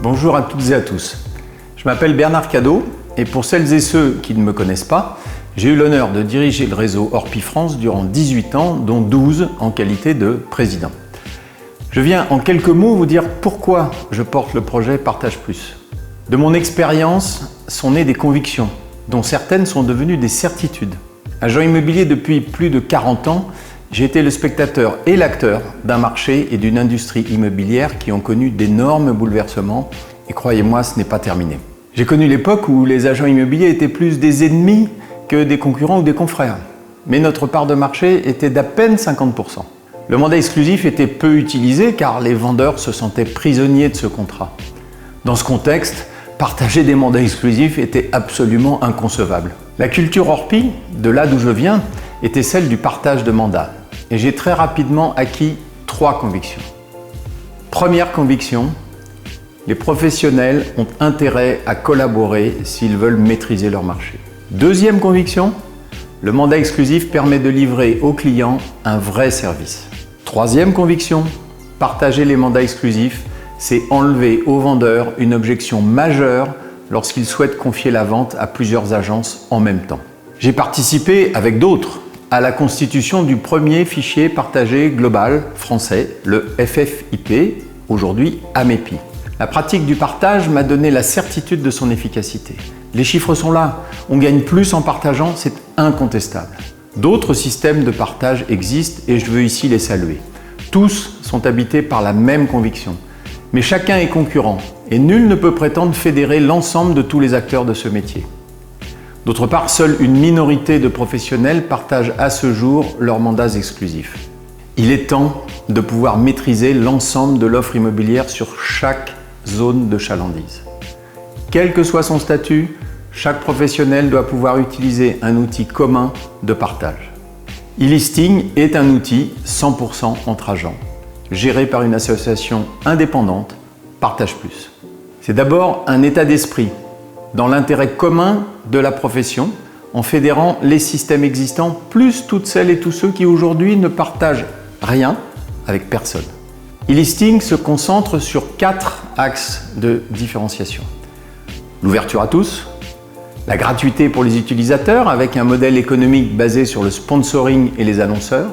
Bonjour à toutes et à tous. Je m'appelle Bernard Cadot et pour celles et ceux qui ne me connaissent pas, j'ai eu l'honneur de diriger le réseau Orpi France durant 18 ans, dont 12 en qualité de président. Je viens en quelques mots vous dire pourquoi je porte le projet Partage Plus. De mon expérience sont nées des convictions, dont certaines sont devenues des certitudes. Agent immobilier depuis plus de 40 ans, j'ai été le spectateur et l'acteur d'un marché et d'une industrie immobilière qui ont connu d'énormes bouleversements et croyez-moi, ce n'est pas terminé. J'ai connu l'époque où les agents immobiliers étaient plus des ennemis que des concurrents ou des confrères. Mais notre part de marché était d'à peine 50%. Le mandat exclusif était peu utilisé car les vendeurs se sentaient prisonniers de ce contrat. Dans ce contexte, partager des mandats exclusifs était absolument inconcevable. La culture Orpi, de là d'où je viens, était celle du partage de mandats. Et j'ai très rapidement acquis 3 convictions. Première conviction, les professionnels ont intérêt à collaborer s'ils veulent maîtriser leur marché. Deuxième conviction, le mandat exclusif permet de livrer aux clients un vrai service. Troisième conviction, partager les mandats exclusifs, c'est enlever aux vendeurs une objection majeure lorsqu'ils souhaitent confier la vente à plusieurs agences en même temps. J'ai participé avec d'autres à la constitution du premier fichier partagé global français, le FFIP, aujourd'hui AMEPI. La pratique du partage m'a donné la certitude de son efficacité. Les chiffres sont là, on gagne plus en partageant, c'est incontestable. D'autres systèmes de partage existent et je veux ici les saluer. Tous sont habités par la même conviction. Mais chacun est concurrent et nul ne peut prétendre fédérer l'ensemble de tous les acteurs de ce métier. D'autre part, seule une minorité de professionnels partagent à ce jour leurs mandats exclusifs. Il est temps de pouvoir maîtriser l'ensemble de l'offre immobilière sur chaque zone de chalandise. Quel que soit son statut, chaque professionnel doit pouvoir utiliser un outil commun de partage. E-Listing est un outil 100% entre agents, géré par une association indépendante, Partage Plus. C'est d'abord un état d'esprit dans l'intérêt commun de la profession, en fédérant les systèmes existants, plus toutes celles et tous ceux qui aujourd'hui ne partagent rien avec personne. E-Listing se concentre sur 4 axes de différenciation. L'ouverture à tous, la gratuité pour les utilisateurs avec un modèle économique basé sur le sponsoring et les annonceurs,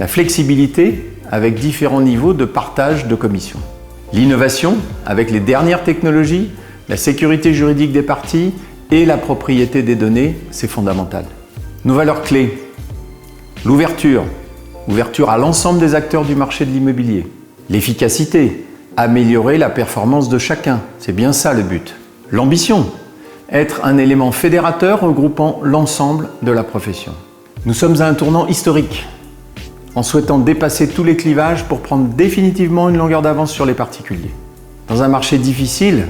la flexibilité avec différents niveaux de partage de commissions, l'innovation avec les dernières technologies, la sécurité juridique des parties et la propriété des données, c'est fondamental. Nos valeurs clés, l'ouverture à l'ensemble des acteurs du marché de l'immobilier, l'efficacité, améliorer la performance de chacun, c'est bien ça le but. L'ambition, être un élément fédérateur regroupant l'ensemble de la profession. Nous sommes à un tournant historique, en souhaitant dépasser tous les clivages pour prendre définitivement une longueur d'avance sur les particuliers. Dans un marché difficile,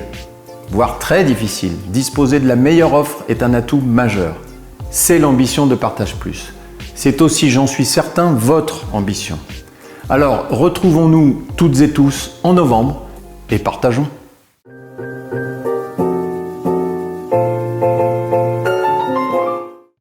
voire très difficile, disposer de la meilleure offre est un atout majeur. C'est l'ambition de Partage Plus. C'est aussi, j'en suis certain, votre ambition. Alors, retrouvons-nous toutes et tous en novembre et partageons.